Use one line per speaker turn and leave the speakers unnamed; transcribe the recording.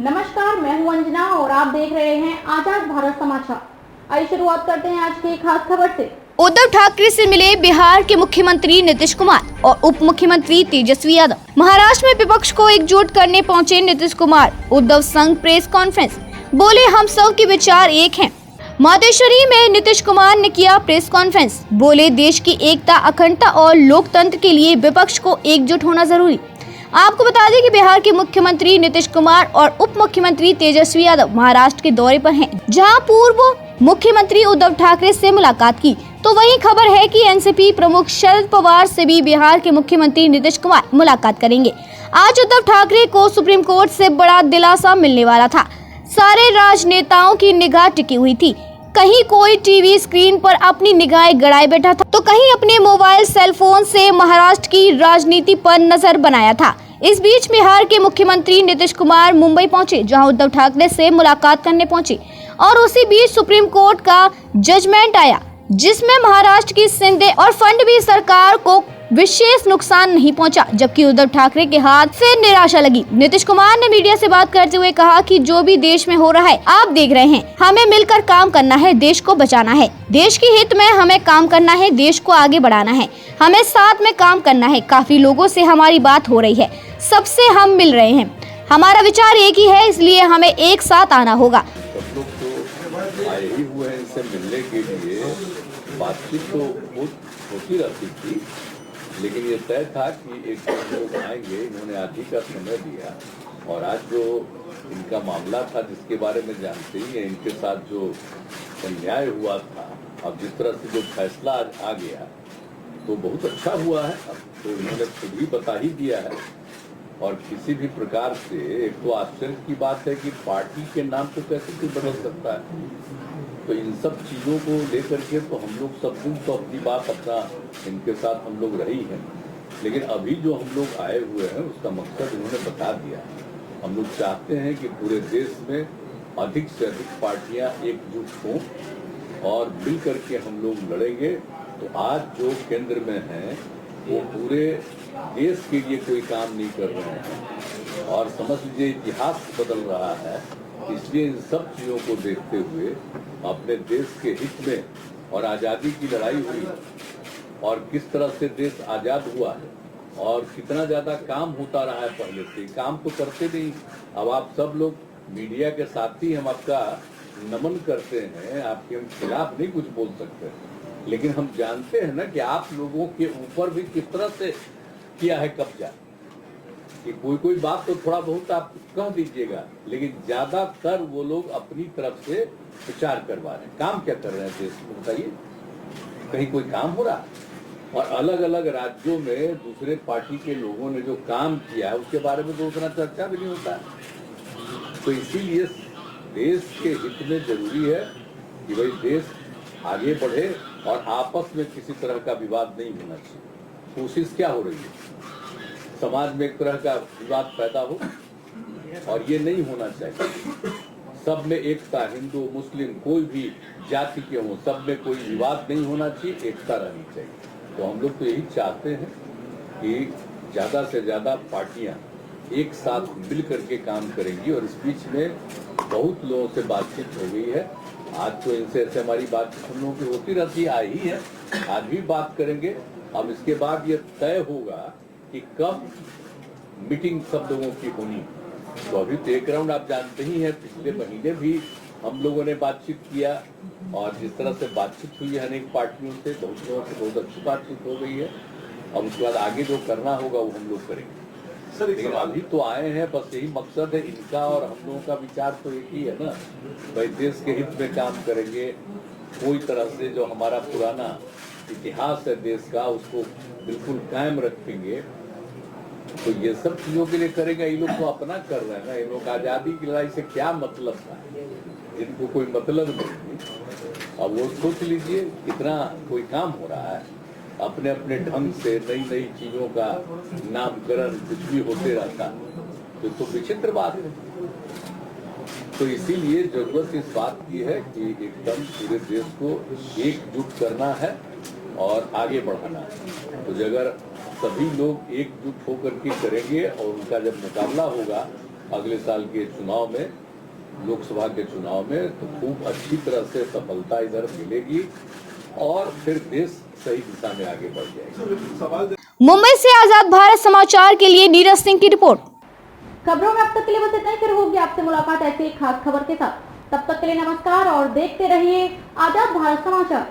नमस्कार, मैं हूं अंजना और आप देख रहे हैं आजाद भारत समाचार। आइए शुरुआत करते हैं आज की खास खबर से।
उद्धव ठाकरे से मिले बिहार के मुख्यमंत्री नीतीश कुमार और उप मुख्यमंत्री तेजस्वी यादव। महाराष्ट्र में विपक्ष को एकजुट करने पहुंचे नीतीश कुमार। उद्धव संग प्रेस कॉन्फ्रेंस, बोले हम सब के विचार एक हैं। मातेश्वरी में नीतीश कुमार ने किया प्रेस कॉन्फ्रेंस, बोले देश की एकता, अखंडता और लोकतंत्र के लिए विपक्ष को एकजुट होना जरूरी। आपको बता दें कि बिहार के मुख्यमंत्री नीतीश कुमार और उप मुख्यमंत्री तेजस्वी यादव महाराष्ट्र के दौरे पर हैं, जहां पूर्व मुख्यमंत्री उद्धव ठाकरे से मुलाकात की। तो वही खबर है कि एनसीपी प्रमुख शरद पवार से भी बिहार के मुख्यमंत्री नीतीश कुमार मुलाकात करेंगे। आज उद्धव ठाकरे को सुप्रीम कोर्ट से बड़ा दिलासा मिलने वाला था। सारे राजनेताओं की निगाह टिकी हुई थी। कहीं कोई टीवी स्क्रीन पर अपनी निगाहें गड़ाए बैठा था, तो कहीं अपने मोबाइल सेल फोन से महाराष्ट्र की राजनीति पर नजर बनाया था। इस बीच बिहार के मुख्यमंत्री नीतीश कुमार मुंबई पहुंचे, जहां उद्धव ठाकरे से मुलाकात करने पहुंचे और उसी बीच सुप्रीम कोर्ट का जजमेंट आया, जिसमें महाराष्ट्र की शिंदे और फडणवीस सरकार को विशेष नुकसान नहीं पहुंचा, जबकि उद्धव ठाकरे के हाथ फिर निराशा लगी। नीतीश कुमार ने मीडिया से बात करते हुए कहा कि जो भी देश में हो रहा है आप देख रहे हैं, हमें मिलकर काम करना है, देश को बचाना है, देश के हित में हमें काम करना है, देश को आगे बढ़ाना है, हमें साथ में काम करना है। काफी लोगों से हमारी बात हो रही है, सबसे हम मिल रहे हैं, हमारा विचार एक ही है, इसलिए हमें एक साथ आना होगा।
सब लोग तो आए ही हुए हैं इनसे मिलने के लिए। बातचीत तो होती रहती थी, लेकिन ये तय था कि एक लोग आएंगे। इन्होंने आज ही का समय दिया और आज जो इनका मामला था, जिसके बारे में जानते ही हैं, इनके साथ जो अन्याय हुआ था, अब जिस तरह से जो फैसला आज आ गया तो बहुत अच्छा हुआ है। अब तो इन्होंने खुद ही बता ही दिया है। और किसी भी प्रकार से एक तो आश्चर्य की बात है कि पार्टी के नाम को कैसे कोई बदल सकता है। तो इन सब चीज़ों को लेकर के तो हम लोग सब दिन तो अपनी बात अपना इनके साथ हम लोग रही हैं, लेकिन अभी जो हम लोग आए हुए हैं उसका मकसद इन्होंने बता दिया। हम लोग चाहते हैं कि पूरे देश में अधिक से अधिक पार्टियां एकजुट हों और मिल करके हम लोग लड़ेंगे। तो आज जो केंद्र में हैं वो पूरे देश के लिए कोई काम नहीं कर रहे हैं और समझ लीजिए इतिहास बदल रहा है। इसलिए इन सब चीज़ों को देखते हुए अपने देश के हित में और आज़ादी की लड़ाई हुई और किस तरह से देश आज़ाद हुआ है और कितना ज़्यादा काम होता रहा है पहले से, काम तो करते नहीं। अब आप सब लोग मीडिया के साथी, हम आपका नमन करते हैं, आपके हम खिलाफ नहीं कुछ बोल सकते, लेकिन हम जानते हैं ना कि आप लोगों के ऊपर भी किस तरह से किया है कब्जा। कि कोई बात तो थोड़ा बहुत आप कह दीजिएगा, लेकिन ज्यादातर वो लोग अपनी तरफ से प्रचार करवा रहे हैं। काम क्या कर रहे हैं देश में बताइए? कहीं कोई काम हो रहा? और अलग अलग राज्यों में दूसरे पार्टी के लोगों ने जो काम किया है उसके बारे में तो उतना चर्चा भी नहीं होता है। तो इसीलिए देश के हित में जरूरी है कि भाई देश आगे बढ़े और आपस में किसी तरह का विवाद नहीं होना चाहिए। कोशिश क्या हो रही है, समाज में एक तरह का विवाद पैदा हो, और ये नहीं होना चाहिए। सब में एकता, हिंदू मुस्लिम कोई भी जाति के हों, सब में कोई विवाद नहीं होना चाहिए, एकता रहनी चाहिए। तो हम लोग तो यही चाहते हैं कि ज़्यादा से ज़्यादा पार्टियां एक साथ मिल करके काम करेंगी। और इस बीच में बहुत लोगों से बातचीत हो गई है। आज तो इनसे ऐसे हमारी बातचीत हम लोगों की होती रहती आई ही है, आज भी बात करेंगे। अब इसके बाद ये तय होगा कि कब मीटिंग सब लोगों की होनी। तो अभी तो एक राउंड आप जानते ही हैं, पिछले महीने भी हम लोगों ने बातचीत किया और जिस तरह से बातचीत हुई है अनेक पार्टियों से, बहुत लोगों से बहुत अच्छी बातचीत हो गई है। अब उसके बाद आगे जो करना होगा वो हम लोग करेंगे। लेकिन अभी तो आए हैं, बस यही मकसद है इनका और हम लोगों का विचार तो एक ही है ना, भाई देश के हित में काम करेंगे। कोई तरह से जो हमारा पुराना इतिहास है देश का उसको बिल्कुल कायम रखेंगे। तो ये सब चीजों के लिए करेगा। ये लोग तो अपना कर रहे हैं ना, ये लोग आजादी की लड़ाई से क्या मतलब था, इनको कोई मतलब नहीं। अब वो सोच लीजिए कितना कोई काम हो रहा है, अपने अपने ढंग से नई नई चीजों का नामकरण कुछ भी होते रहता, तो विचित्र बात है। तो इसीलिए जरूरत इस बात की है कि एकदम पूरे देश को एकजुट करना है और आगे बढ़ाना है। तो अगर सभी लोग एकजुट होकर के करेंगे और उनका जब मुकाबला होगा अगले साल के चुनाव में, लोकसभा के चुनाव में, तो खूब अच्छी तरह से सफलता इधर मिलेगी और फिर देश सही दिशा में आगे बढ़ जाएगा।
मुंबई से आजाद भारत समाचार के लिए नीरज सिंह की रिपोर्ट।
खबरों में अब तक के लिए बस इतना ही। फिर होगी आपसे मुलाकात ऐसी एक खास खबर के साथ। तब तक के लिए नमस्कार और देखते रहिए आजाद भारत समाचार।